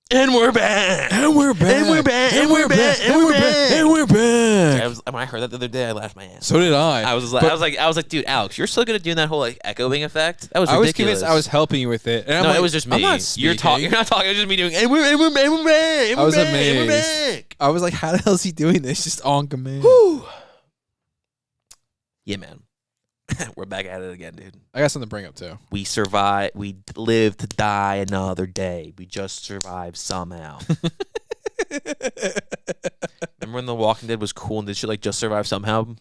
And we're back. And we're back. And we're back. And we're back. And we're back. And we're back. When I heard that the other day, I laughed my ass. So did I. I was like, dude, Alex, you're so good at doing that whole like echoing effect. That was ridiculous. I was convinced I was helping you with it. And no, it was just me. I'm not speaking. You're not talking. It was just me doing. And we're back. I was amazed. I was like, how the hell is he doing this? Just on command. Whew. Yeah, man. We're back at it again, dude. I got something to bring up too. We survived. We lived to die another day. We just survived somehow. Remember when The Walking Dead was cool and did shit like just survive somehow?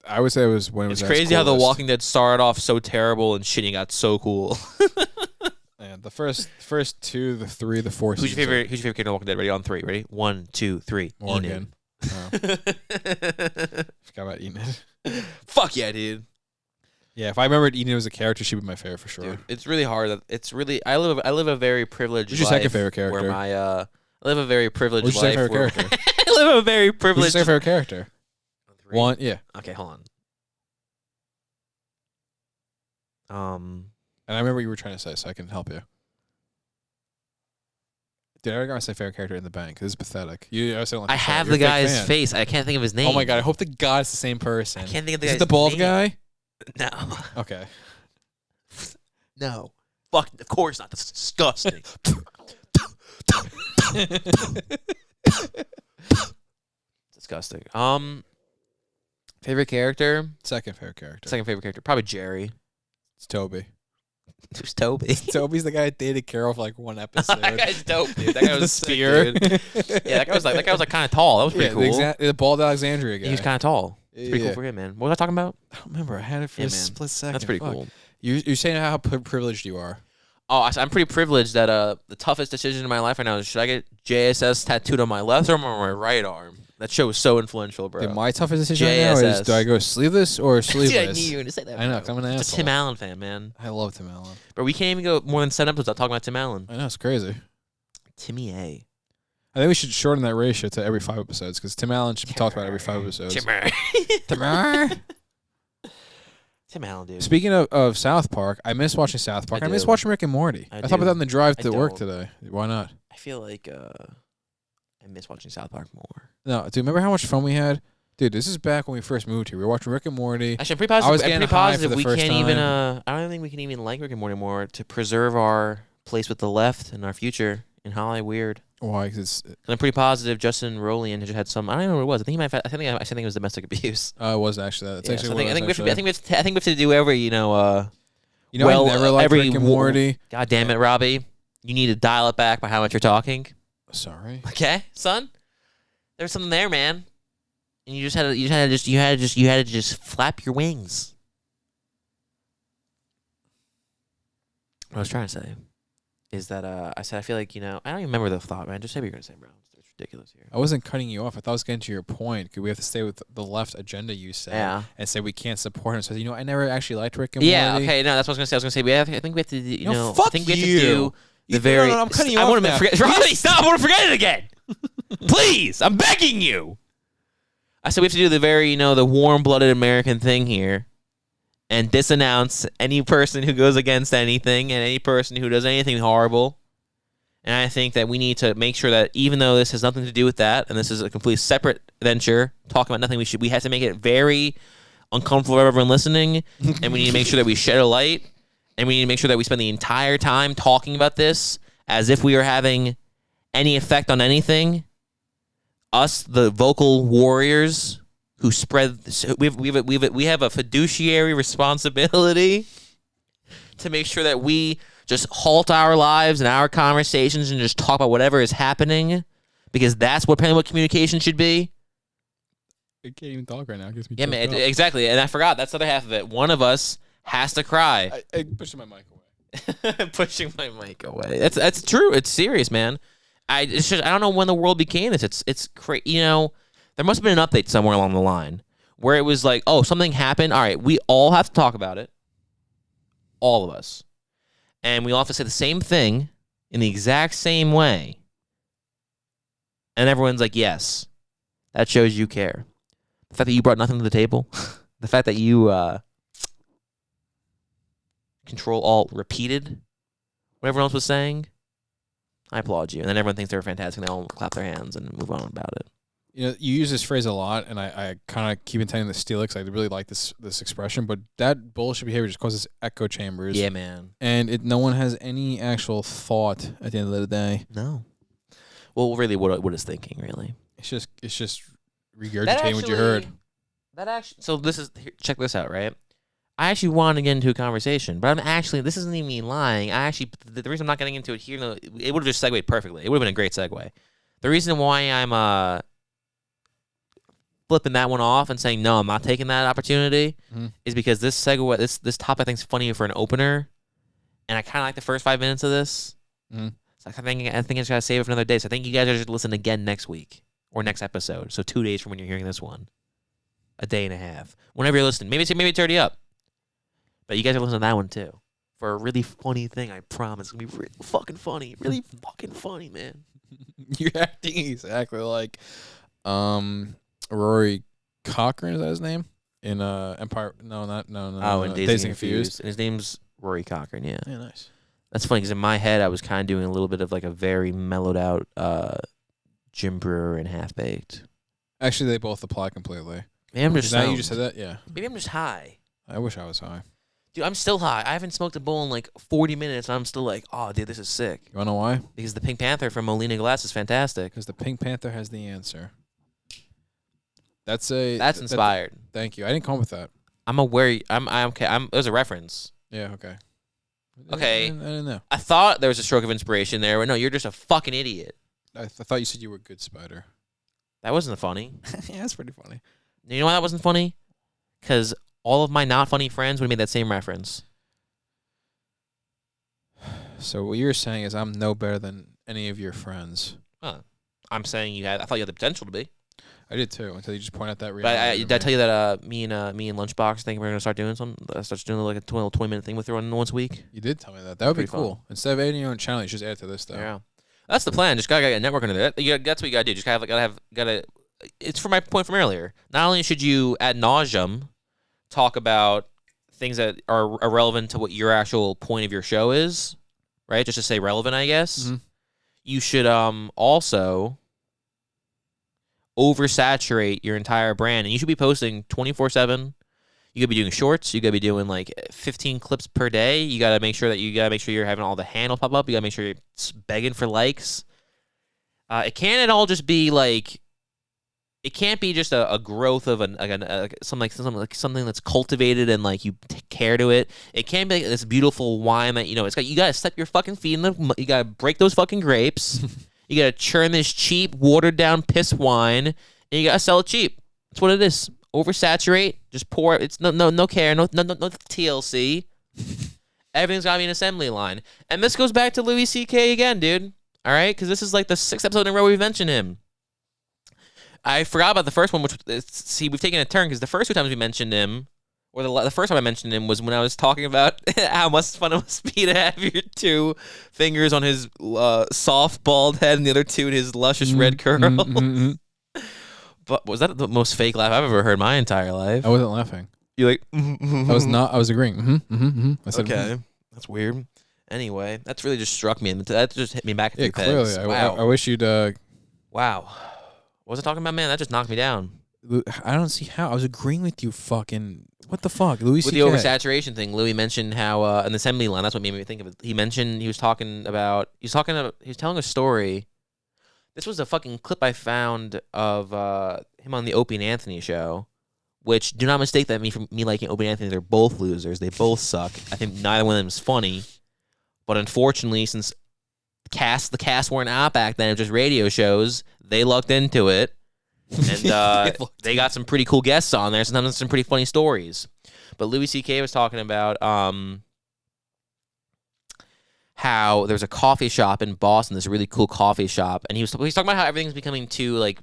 I would say it was when it was. It's crazy how The Walking Dead started off so terrible and shit got so cool. Man, the first two, the three, the four. Who's your favorite character in The Walking Dead? Ready on three. Ready? 1, 2, 3. Morgan. Oh. Forgot about Enid. Fuck yeah, dude. Yeah, if I remembered Enid was a character, she'd be my favorite for sure. Dude, it's really hard. It's really I live a very privileged Who's your life. second favorite character? Where my I live a very privileged Who's your life. second favorite character? I live a very privileged. Who's your second favorite character? One, yeah. Okay, hold on. And I remember what you were trying to say, so I can help you. Dude, I gotta say favorite character in the bank. This is pathetic. I have the guy's face. I can't think of his name. Oh my god! I hope the guy's the same person. I can't think of the guy's guy's name. Is it the bald name. guy? No. Okay. No. Fuck. Of course not. That's disgusting. Disgusting. Favorite character? Second favorite character. Second favorite character. Probably Jerry. It's Toby. Who's Toby? Toby's the guy that dated Carol for like one episode. That guy's dope, dude. That guy was the sick, spear. dude. Yeah, that guy was like kind of tall. That was pretty cool. The bald Alexandria guy. He was kind of tall. It's pretty cool for him, man. What was I talking about? I don't remember. I had it for a split second. That's pretty cool. You're saying how privileged you are. Oh, I'm pretty privileged that the toughest decision in my life right now is should I get JSS tattooed on my left arm or my right arm? That show was so influential, bro. Dude, my toughest decision right now is do I go sleeveless or sleeveless? Dude, I knew you were going to say that. I know, because I'm an asshole. It's a Tim Allen fan, man. I love Tim Allen. But we can't even go more than 7 episodes without talking about Tim Allen. I know, it's crazy. Timmy A. I think we should shorten that ratio to every 5 episodes because Tim Allen should be talked about every 5 episodes. Tim Allen, dude. Speaking of South Park, I miss watching South Park. I miss watching Rick and Morty. I thought about that on the drive to work today. Why not? I feel like I miss watching South Park more. No, dude, remember how much fun we had? Dude, this is back when we first moved here. We were watching Rick and Morty. Actually, I'm pretty positive we can't even I don't think we can even like Rick and Morty more to preserve our place with the left and our future in Hollywood. Weird. Why? Because I'm pretty positive Justin Rolian just had some. I don't know what it was. I think he might. I think it was domestic abuse. It was actually that. I think we have to do every I never liked Rick and Morty. God damn it, Robbie! You need to dial it back by how much you're talking. Sorry. Okay, son. There's something there, man. And you had to just flap your wings. What I was trying to say is that I said I feel like I don't even remember the thought, man. Just say what you're gonna say, bro. It's ridiculous here. I wasn't cutting you off. I thought I was getting to your point because we have to stay with the left agenda you said, and say we can't support him. So I never actually liked Rick and Morty. Yeah, okay, no, that's what I was gonna say. I think we have to, fuck I think we you. have to do the very. No, I'm cutting you off. I want to forget. Robbie, stop! I want to forget it again. Please, I'm begging you. I said we have to do the very, the warm-blooded American thing here and disanounce any person who goes against anything and any person who does anything horrible. And I think that we need to make sure that even though this has nothing to do with that and this is a completely separate venture, talking about nothing, we have to make it very uncomfortable for everyone listening, and we need to make sure that we shed a light, and we need to make sure that we spend the entire time talking about this as if we are having any effect on anything. Us, the vocal warriors who spread, we have a fiduciary responsibility to make sure that we just halt our lives and our conversations and just talk about whatever is happening, because that's what communication should be. I can't even talk right now. It gives me man, exactly. And I forgot that's the other half of it. One of us has to cry. I pushing my mic away. Pushing my mic away. That's true. It's serious, man. I don't know when the world became this. It's crazy. There must have been an update somewhere along the line where it was like, oh, something happened. All right, we all have to talk about it. All of us. And we all have to say the same thing in the exact same way. And everyone's like, yes, that shows you care. The fact that you brought nothing to the table, the fact that you Control Alt repeated what everyone else was saying. I applaud you. And then everyone thinks they're fantastic, and they all clap their hands and move on about it. You know, you use this phrase a lot, and I kind of keep intending to steal it because I really like this expression. But that bullshit behavior just causes echo chambers. Yeah, man. And no one has any actual thought at the end of the day. No. Well, really, what is thinking? Really, it's just regurgitating what you heard. So check this out, right? I actually want to get into a conversation, but this isn't even me lying. The reason I'm not getting into it here, it would have just segued perfectly. It would have been a great segue. The reason why I'm flipping that one off and saying no, I'm not taking that opportunity, is because this segue, this topic I think is funny for an opener, and I kind of like the first 5 minutes of this. So I think I just gotta save it for another day. So I think you guys are just listen again next week or next episode. So 2 days from when you're hearing this one, a day and a half, whenever you're listening. Maybe it's already up. But you guys are listening to that one, too. For a really funny thing, I promise. It's going to be really fucking funny. Really fucking funny, man. You're acting exactly like Rory Cochrane, is that his name? In Empire... No. Oh, in Dazed and Confused. And his name's Rory Cochrane, yeah. Yeah, nice. That's funny, because in my head, I was kind of doing a little bit of like a very mellowed out Jim Brewer and Half-Baked. Actually, they both apply completely. Maybe I'm just... You just said that? Yeah. Maybe I'm just high. I wish I was high. Dude, I'm still high. I haven't smoked a bowl in like 40 minutes, and I'm still like, oh, dude, this is sick. You want to know why? Because the Pink Panther from Molina Glass is fantastic. Because the Pink Panther has the answer. That's inspired. Thank you. I didn't come up with that. I'm aware. I'm okay. It was a reference. Yeah, okay. Okay. I didn't know. I thought there was a stroke of inspiration there, but no, you're just a fucking idiot. I thought you said you were a good spider. That wasn't funny. Yeah, that's pretty funny. You know why that wasn't funny? Because all of my not funny friends would have made that same reference. So what you're saying is I'm no better than any of your friends. I'm saying I thought you had the potential to be. I did too, until you just pointed out that reality. Did I tell you that me and Lunchbox think we're going to start doing something? Start doing like a 20-minute thing with her once a week? You did tell me that. That would be cool. Fun. Instead of adding your own channel, you just add to this stuff. Yeah. That's the plan. Just gotta get a network under that. That's what you gotta do. Just gotta. It's for my point from earlier. Not only should you ad nauseum talk about things that are irrelevant to what your actual point of your show is, right? Just to say relevant, I guess. Mm-hmm. You should also oversaturate your entire brand, and you should be posting 24/7. You could be doing shorts. You gotta be doing like 15 clips per day. You gotta make sure you're having all the handles pop up. You gotta make sure you're begging for likes. It can't at all just be like. It can't be just a growth of something that's cultivated and like you take care to it. It can't be like this beautiful wine that you gotta step your fucking feet in you gotta break those fucking grapes. You gotta churn this cheap watered down piss wine and you gotta sell it cheap. That's what it is. Oversaturate, just pour. It's no care, no TLC. Everything's gotta be an assembly line, and this goes back to Louis Székely again, dude. All right, because this is like the 6th episode in a row we've mentioned him. I forgot about the first one, we've taken a turn because the first 2 times we mentioned him, or the first time I mentioned him was when I was talking about how much fun it must be to have your 2 fingers on his soft bald head and the other 2 in his luscious red curls. But was that the most fake laugh I've ever heard in my entire life? I wasn't laughing. You like? I was not. I was agreeing. I said, okay, that's weird. Anyway, that's really just struck me. That just hit me back. Yeah, clearly. Wow. I wish you'd. Wow. What was I talking about, man? That just knocked me down. I don't see how. I was agreeing with you. Fucking what the fuck, Louis? With the oversaturation thing, Louis mentioned how an assembly line. That's what made me think of it. He was telling a story. This was a fucking clip I found of him on the Opie and Anthony show, which do not mistake that me liking Opie and Anthony. They're both losers. They both suck. I think neither one of them is funny. But unfortunately, since the cast weren't out back then, it was just radio shows, they lucked into it. And they got some pretty cool guests on there. Sometimes some pretty funny stories. But Louis C.K. was talking about how there's a coffee shop in Boston, this really cool coffee shop, and he's talking about how everything's becoming too, like,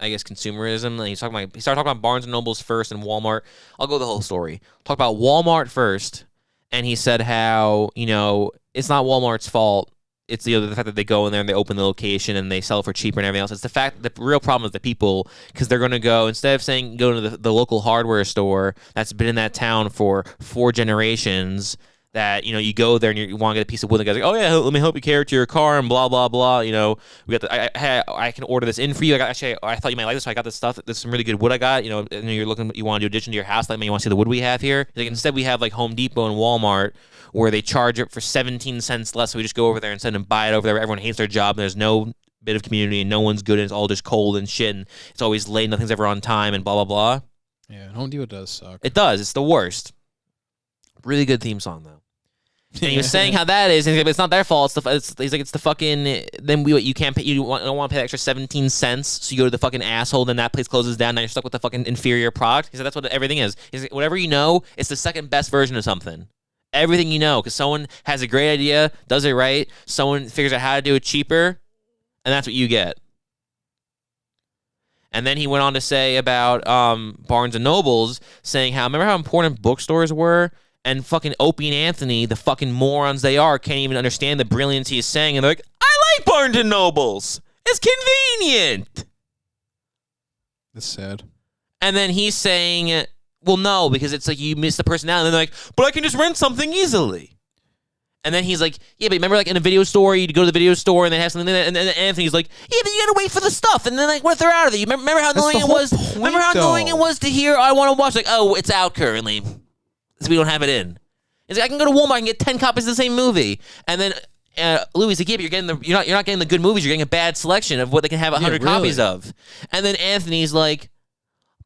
I guess, consumerism. And he started talking about Barnes & Noble's first and Walmart. I'll go the whole story. Talk about Walmart first, and he said how, it's not Walmart's fault. It's the fact that they go in there and they open the location and they sell it for cheaper and everything else. It's the fact that the real problem is the people, because they're going to go, instead of go to the local hardware store that's been in that town for 4 generations, that, you know, you go there and you want to get a piece of wood. The guy's like, oh yeah, let me help you carry it to your car and blah blah blah. You know, we got I can order this in for you. I thought you might like this, so I got this stuff. There's some really good wood I got. You know, and you want to do addition to your house. Like, you want to see the wood we have here. Like, instead we have like Home Depot and Walmart where they charge it for 17 cents less. So we just go over there instead and buy it over there. Everyone hates their job. And there's no bit of community and no one's good and it's all just cold and shit and it's always late, nothing's ever on time and blah blah blah. Yeah, Home Depot does suck. It does. It's the worst. Really good theme song though. And he was saying how that is, and it's not their fault. He's like, it's the fucking. Then you can't pay. You don't want to pay the extra 17 cents, so you go to the fucking asshole. Then that place closes down. Now you're stuck with the fucking inferior product. He said that's what everything is. He's like, whatever you know, it's the second best version of something. Everything you know, because someone has a great idea, does it right. Someone figures out how to do it cheaper. And that's what you get. And then he went on to say about Barnes & Nobles, saying remember how important bookstores were? And fucking Opie and Anthony, the fucking morons they are, can't even understand the brilliance he is saying. And they're like, I like Barnes & Nobles. It's convenient. That's sad. And then he's saying, well, no, because it's like you miss the personality. And they're like, but I can just rent something easily. And then he's like, yeah, but remember like in a video store, you'd go to the video store and they have something, and then Anthony's like, yeah, but you gotta wait for the stuff. And then like, what if they're out of it? You remember how annoying it was? Remember how annoying it was to hear, I want to watch, like, oh, it's out currently. So we don't have it in. It's like, I can go to Walmart and get 10 copies of the same movie. And then Louis like, yeah, but you're not getting the good movies, you're getting a bad selection of what they can have 100 copies of. And then Anthony's like,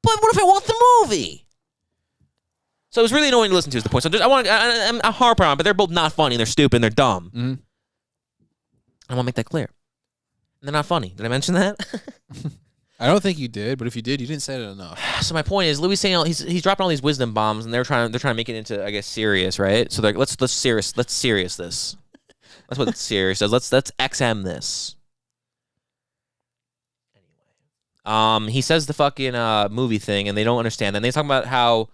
but what if I want the movie? So it was really annoying to listen to is the point. So I'm harping on, but they're both not funny. They're stupid. And they're dumb. Mm-hmm. I want to make that clear. And they're not funny. Did I mention that? I don't think you did, but if you did, you didn't say it enough. So my point is, Louis saying he's dropping all these wisdom bombs, and they're trying to make it into, I guess, serious, right? So they're like, let's serious this. That's what serious does. Let's XM this. Anyway, he says the fucking movie thing, and they don't understand. And they talk about how,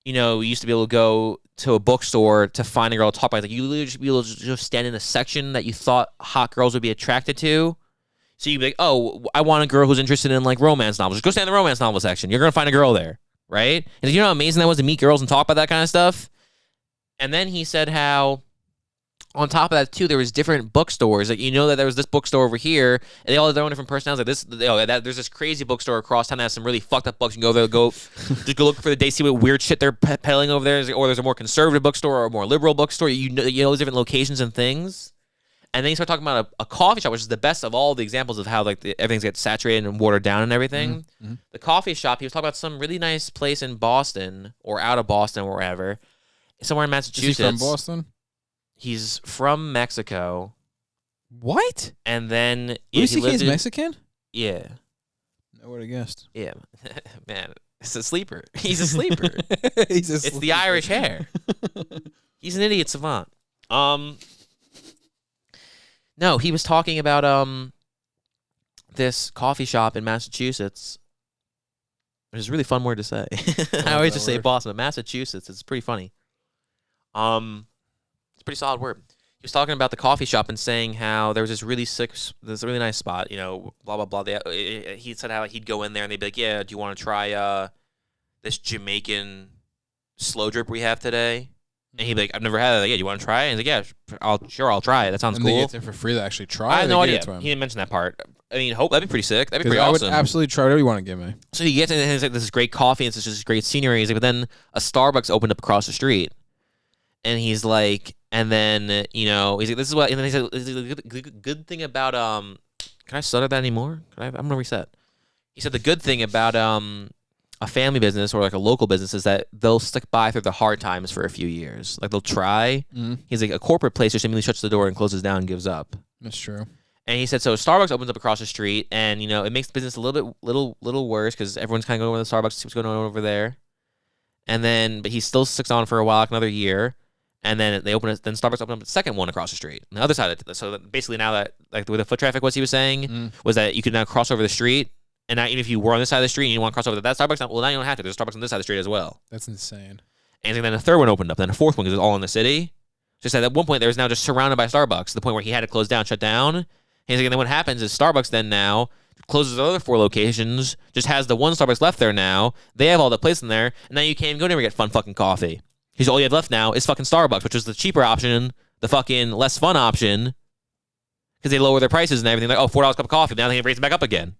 you know, you used to be able to go to a bookstore to find a girl to talk about. Like, you literally just be able to just stand in a section that you thought hot girls would be attracted to. So you'd be like, oh, I want a girl who's interested in, like, romance novels. Just go stand in the romance novel section. You're going to find a girl there, right? And you know how amazing that was to meet girls and talk about that kind of stuff? And then he said how, on top of that, too, there was different bookstores. Like, you know that there was this bookstore over here, and they all had their own different personalities. Like there's this crazy bookstore across town that has some really fucked up books. You can go there, just go look for the day, see what weird shit they're peddling over there. Or there's a more conservative bookstore or a more liberal bookstore. You know those different locations and things. And then you start talking about a coffee shop, which is the best of all the examples of how like everything's get saturated and watered down and everything. Mm-hmm. The coffee shop, he was talking about some really nice place in Boston or out of Boston or wherever, somewhere in Massachusetts. Is he from Boston? He's from Mexico. What? And then Louis C.K. is Mexican? Yeah. I would have guessed. Yeah. Man, it's a sleeper. He's a sleeper. It's the Irish hair. He's an idiot savant. No, he was talking about this coffee shop in Massachusetts. Which is a really fun word to say. I always just say Boston, but Massachusetts. It's pretty funny. It's a pretty solid word. He was talking about the coffee shop and saying how there was this really nice spot, you know, blah, blah, blah. He said how he'd go in there and they'd be like, yeah, do you want to try this Jamaican slow drip we have today? And he'd be like, I've never had that. Like, yeah, do you want to try it? And he's like, yeah, I'll try it. That sounds cool. They get there for free to actually try it? I have no idea. He didn't mention that part. I mean, that'd be pretty sick. That'd be pretty awesome. I would absolutely try whatever you want to give me. So he gets in and he's like, this is great coffee. It's just great scenery. He's like, but then a Starbucks opened up across the street. And he's like, and then, you know, he's like, this is what, and then he said, the good thing about, can I stutter that anymore? I'm going to reset. He said the good thing about a family business or like a local business is that they'll stick by through the hard times for a few years. Like they'll try. Mm-hmm. He's like, a corporate place just immediately shuts the door and closes down and gives up. That's true. And he said, so Starbucks opens up across the street and, you know, it makes the business a little worse because everyone's kind of going over to the Starbucks, see what's going on over there. And then, but he still sticks on for a while, like another year. And then then Starbucks opened up the second one across the street, on the other side of it. So basically now that, like the way the foot traffic was, he was saying, was that you could now cross over the street. And now even if you were on this side of the street and you want to cross over to that Starbucks, well, now you don't have to. There's a Starbucks on this side of the street as well. That's insane. And then a third one opened up, then a fourth one because it was all in the city. Just at one point, there was now just surrounded by Starbucks to the point where he had to close down, shut down. And he's like, and then what happens is Starbucks then now closes the other 4 locations, just has the one Starbucks left there now. They have all the place in there, and now you can't even go there and get fun fucking coffee. Because all you have left now is fucking Starbucks, which is the cheaper option, the fucking less fun option, because they lower their prices and everything. Like, oh, $4 a cup of coffee. Now they raise it back up again.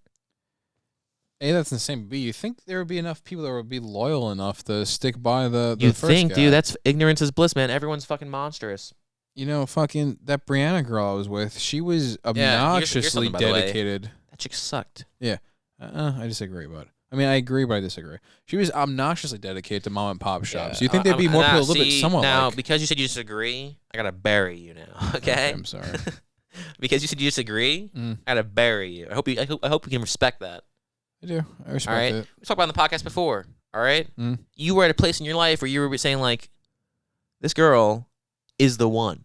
A, that's insane. B, you think there would be enough people that would be loyal enough to stick by the You first think, guy? dude? That's ignorance is bliss, man. Everyone's fucking monstrous. You know, fucking that Brianna girl I was with, she was Yeah, obnoxiously here's by the way. dedicated. That chick sucked. Yeah. I disagree about it. I mean, I agree, but I disagree. She was obnoxiously dedicated to mom and pop shops. You think there'd be more people a little bit somewhat now, like? because you said you disagree, I gotta bury you now. Okay? I'm sorry. Because you said you disagree, I gotta bury you. I hope you can respect that. I do. I respect All right? it. We talked about it on the podcast before. All right? You were at a place in your life where you were saying like, this girl is the one.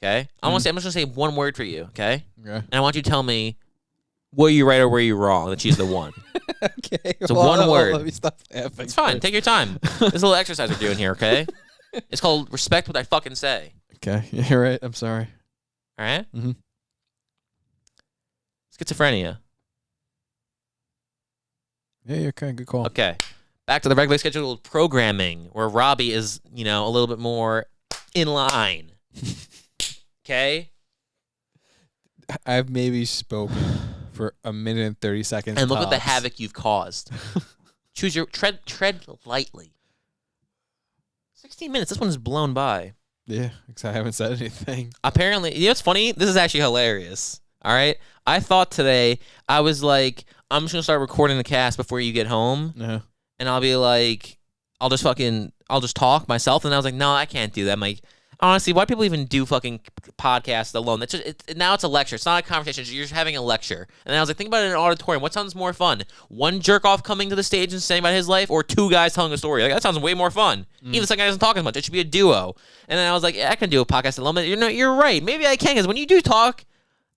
Okay? I'm just gonna say one word for you. Okay? Okay. And I want you to tell me, were you right or were you wrong that she's the one? Okay. So one word. Let me stop laughing. It's fine. Take your time. This is a little exercise we're doing here, okay? It's called respect what I fucking say. Okay. You're right. I'm sorry. All right? Mm-hmm. Schizophrenia. Yeah, you're okay. Good call. Okay. Back to the regularly scheduled programming where Robbie is, a little bit more in line. Okay? I've maybe spoken for a minute and 30 seconds. And look at the tops. havoc you've caused. Choose your tread lightly. 16 minutes. This one is blown by. Yeah, because I haven't said anything. Apparently, what's funny? This is actually hilarious. All right? I thought today, I was like, I'm just going to start recording the cast before you get home. Yeah. And I'll be like, I'll just talk myself. And I was like, no, I can't do that. I'm like, honestly, why do people even do fucking podcasts alone? That's just, now it's a lecture. It's not a conversation. You're just having a lecture. And I was like, think about it in an auditorium. What sounds more fun? One jerk off coming to the stage and saying about his life, or two guys telling a story? Like, that sounds way more fun. Even the second guy doesn't talk as much. It should be a duo. And then I was like, yeah, I can do a podcast alone. But you're right. Maybe I can, because when you do talk,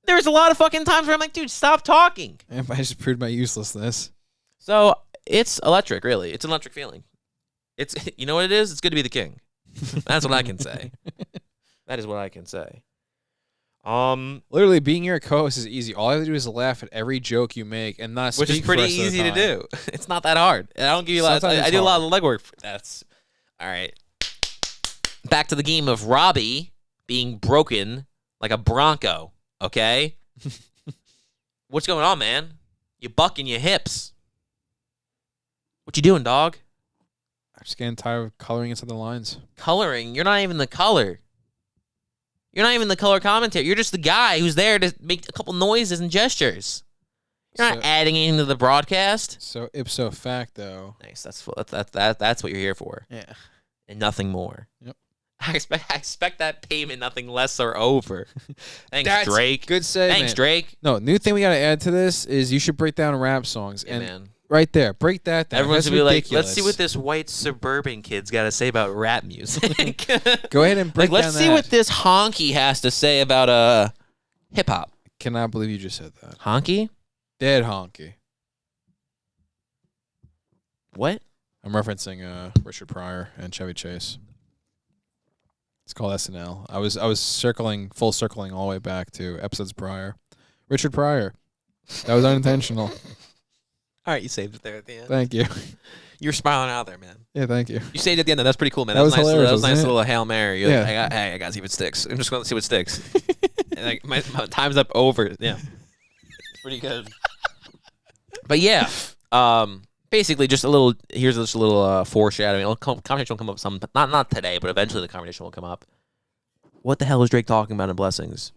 there's a lot of fucking times where I'm like, dude, stop talking. And I just proved my uselessness. So it's electric, really. It's an electric feeling. It's, you know what it is? It's good to be the king. That's what I can say. That is what I can say. Literally, being your co-host is easy. All I have to do is laugh at every joke you make and not speak. Which is pretty easy to do. It's not that hard. And I don't give you a lot. I do a lot of legwork. That's all right. Back to the game of Robbie being broken like a Bronco. Okay. What's going on, man? You bucking your hips. What you doing, dog? I'm just getting tired of coloring inside the lines. Coloring? You're not even the color. You're not even the color commentator. You're just the guy who's there to make a couple noises and gestures. You're not adding anything to the broadcast. So ipso facto. Nice. That's what you're here for. Yeah. And nothing more. Yep. I expect that payment, nothing less or over. Thanks, That's Drake. Good segment. Thanks, Drake. No, new thing we got to add to this is you should break down rap songs. Yeah, and man. Right there, break that down. Everyone's That's gonna be ridiculous. like, let's see what this white suburban kid's got to say about rap music. Go ahead and break down let's see what this honky has to say about hip hop. Cannot believe you just said that. Honky? Dead honky. What? I'm referencing Richard Pryor and Chevy Chase. It's called SNL. I was full circling all the way back to episodes prior. Richard Pryor. That was unintentional. All right, you saved it there at the end. Thank you. You were smiling out there, man. Yeah, thank you. You saved it at the end. That's pretty cool, man. That was nice. hilarious, That was a nice wasn't it? little Hail Mary. You're Yeah. like, I got to see what sticks. I'm just going to see what sticks. And like my time's up over. Yeah. It's pretty good. But yeah, basically just a little, here's just a little foreshadowing. Conversation will come up some, not today, but eventually the conversation will come up. What the hell is Drake talking about in Blessings?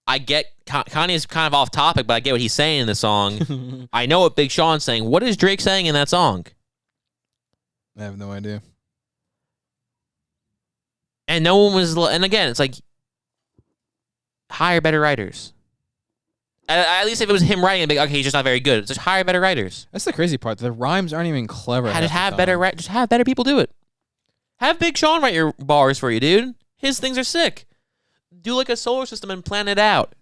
I get Kanye's kind of off topic, but I get what he's saying in the song. I know what Big Sean's saying. What is Drake saying in that song? I have no idea. And no one was, and again, it's like, hire better writers. At least if it was him writing, it'd be like, okay, he's just not very good. It's just hire better writers. That's the crazy part. The rhymes aren't even clever. Just have better people do it. Have Big Sean write your bars for you, dude. His things are sick. Do like a solar system and plan it out.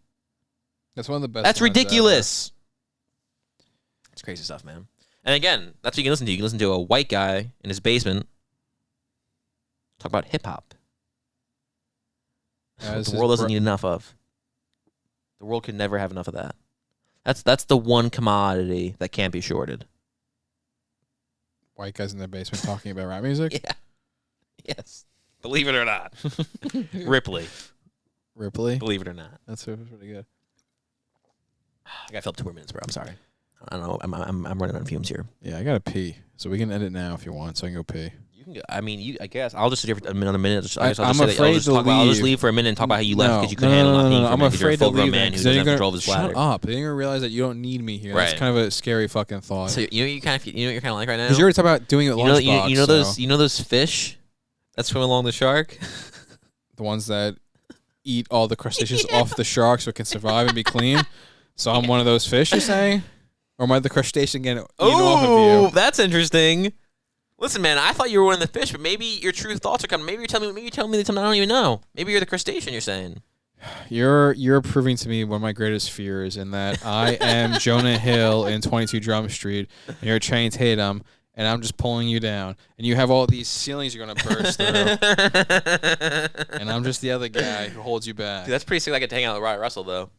That's one of the best. That's lines ridiculous. It's crazy stuff, man. And again, that's what you can listen to. You can listen to a white guy in his basement talk about hip hop. What the world doesn't need enough of. The world could never have enough of that. That's the one commodity that can't be shorted. white guys in their basement talking about rap music? Yeah. Yes. Believe it or not. Ripley. Ripley? Believe it or not. That's pretty good. I got to fill up 2 more minutes, bro. I'm sorry. I don't know. I'm running on fumes here. Yeah, I gotta pee, so we can end it now if you want, so I can go pee. You can go. I mean, I guess I'll just sit here for another minute. I'm afraid to leave. I'll just leave for a minute and talk about how you left because you couldn't handle not being here. I'm afraid to leave man who doesn't have control of his bladder. Shut up! Then you're gonna realize that you don't need me here. Right. That's kind of a scary fucking thought. So you know what you're kind of like right now. Because you already talking about doing it at lunchbox. You know those fish that swim along the shark. The ones that eat all the crustaceans off the shark so it can survive and be clean. So I'm one of those fish, you're saying? Or am I the crustacean getting eaten off of you? Oh, that's interesting. Listen, man, I thought you were one of the fish, but maybe your true thoughts are coming. Maybe you're telling me something I don't even know. Maybe you're the crustacean. You're saying. You're proving to me one of my greatest fears, in that I am Jonah Hill in 22 Drum Street, and you're Channing Tatum, and I'm just pulling you down, and you have all these ceilings you're gonna burst through, and I'm just the other guy who holds you back. Dude, that's pretty sick. I get to hang out with Wyatt Russell though.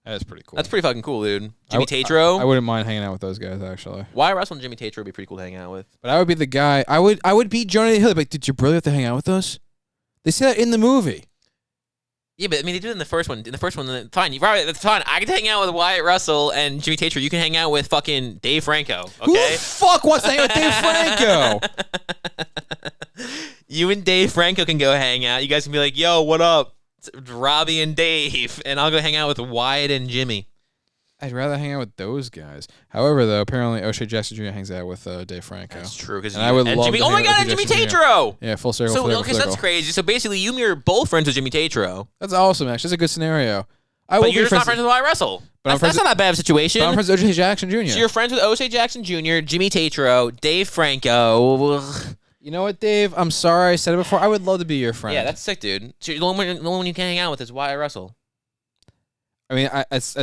That is pretty cool. That's pretty fucking cool, dude. Jimmy Tatro. I wouldn't mind hanging out with those guys, actually. Wyatt Russell and Jimmy Tatro would be pretty cool to hang out with. But I would be the guy. I would be Jonah Hill. Like, did your brother have to hang out with us? They said that in the movie. Yeah, but I mean, they do it in the first one. In the first one, fine. That's fine. I can hang out with Wyatt Russell and Jimmy Tatro. You can hang out with fucking Dave Franco. Okay. Who the fuck wants to hang out with Dave Franco? You and Dave Franco can go hang out. You guys can be like, "Yo, what up? It's Robbie and Dave," and I'll go hang out with Wyatt and Jimmy. I'd rather hang out with those guys. However, though, apparently O'Shea Jackson Jr. hangs out with Dave Franco. That's true. And I would love Jimmy. to Oh my hang out god, and with Jimmy Jackson Tatro. Jr. Yeah, full circle. So, full okay, circle. so that's crazy. So basically, you and me are both friends with Jimmy Tatro. That's awesome, actually. That's a good scenario. But you're just not friends with Wyatt Russell. That's not that bad of a situation. But I'm friends with O'Shea Jackson Jr. So you're friends with O'Shea Jackson Jr., Jimmy Tatro, Dave Franco. You know what, Dave? I'm sorry I said it before. I would love to be your friend. Yeah, that's sick, dude. So the only one you can hang out with is Wyatt Russell. I mean, that's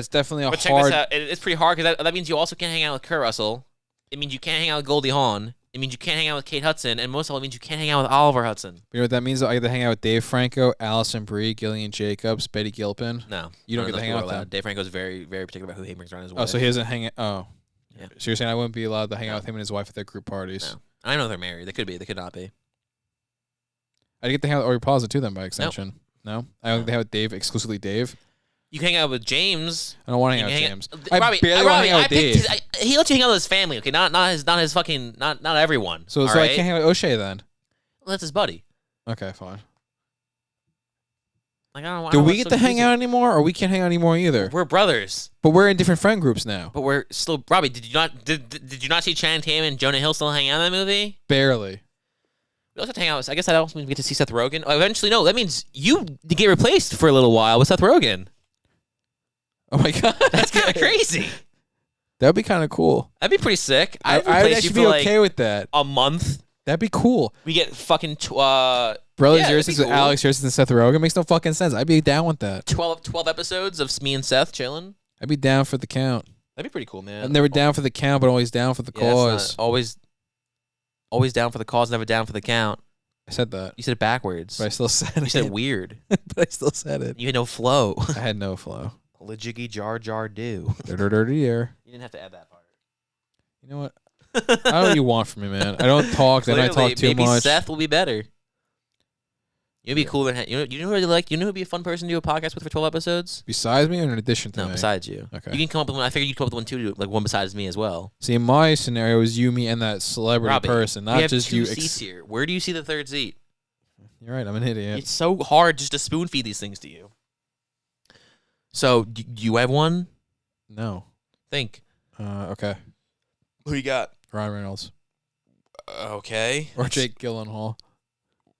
definitely a But check hard. this out. It's pretty hard because that means you also can't hang out with Kurt Russell. It means you can't hang out with Goldie Hawn. It means you can't hang out with Kate Hudson. And most of all, it means you can't hang out with Oliver Hudson. You know what that means? I get to hang out with Dave Franco, Allison Brie, Gillian Jacobs, Betty Gilpin. No. You don't get to hang out with them. Dave Franco's very, very particular about who he brings around his wife. Oh, so he doesn't hang out. Oh. Yeah. So you're saying I wouldn't be allowed to hang out with him and his wife at their group parties? No. I know they're married. They could be. They could not be. I'd get to hang out with Ori Plaza too then, by extension. No? I only get to hang out with Dave, exclusively Dave. You can hang out with James. I don't want to hang out with James. Robbie, I barely want to hang out with Dave. He lets you hang out with his family, okay? Not his fucking not everyone. So right? I can't hang out with O'Shea then? Well, that's his buddy. Okay, fine. Like, I don't know. Do we get to hang out anymore, or we can't hang out anymore either? We're brothers. But we're in different friend groups now. But we're still Robbie. Did you not see Channing Tatum and Jonah Hill still hang out in that movie? Barely. We also hang out. I guess that also means we get to see Seth Rogen. Oh, eventually, no. That means you get replaced for a little while with Seth Rogen. Oh my god, that's kind of crazy. That'd be kind of cool. That'd be pretty sick. I'd actually be okay with that. A month. That'd be cool. We get fucking Brothers Yurasits with Alex Yurasits and Seth Rogen. Makes no fucking sense. I'd be down with that. 12 episodes of me and Seth chilling. I'd be down for the count. That'd be pretty cool, man. I'm never down for the count, but always down for the cause. Always down for the cause, never down for the count. I said that. You said it backwards. But I still said it. You said it weird. But I still said it. You had no flow. I had no flow. Legiggy jar jar do. Dirty air. You didn't have to add that part. You know what? I don't know what you want from me, man. I don't talk. Then I talk too maybe much. Seth will be better. You'd be cool. You know who I'd like? You know who'd be a fun person to do a podcast with for 12 episodes? Besides me or in addition to me? No, besides you. Okay. You can come up with one. I figured you'd come up with one too, like one besides me as well. See, in my scenario, is you, me, and that celebrity Robbie, person, not we have just two you. seats here. Where do you see the third seat? You're right. I'm an idiot. It's so hard just to spoon feed these things to you. So, do you have one? No. Think. Okay. Who you got? Ryan Reynolds. Okay. Or Jake Gyllenhaal.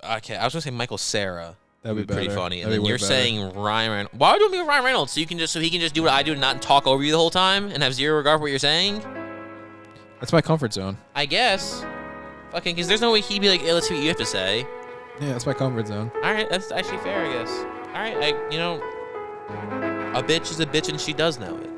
Okay, I was gonna say Michael Cera. That'd be pretty better. funny. That'd And be then way you're better. saying Ryan Reynolds. Why would you be Ryan Reynolds? So he can just do what I do and not talk over you the whole time and have zero regard for what you're saying? That's my comfort zone. I guess. Fucking, because there's no way he'd be like, hey, let's see what you have to say. Yeah, that's my comfort zone. All right, that's actually fair, I guess. All right, a bitch is a bitch and she does know it.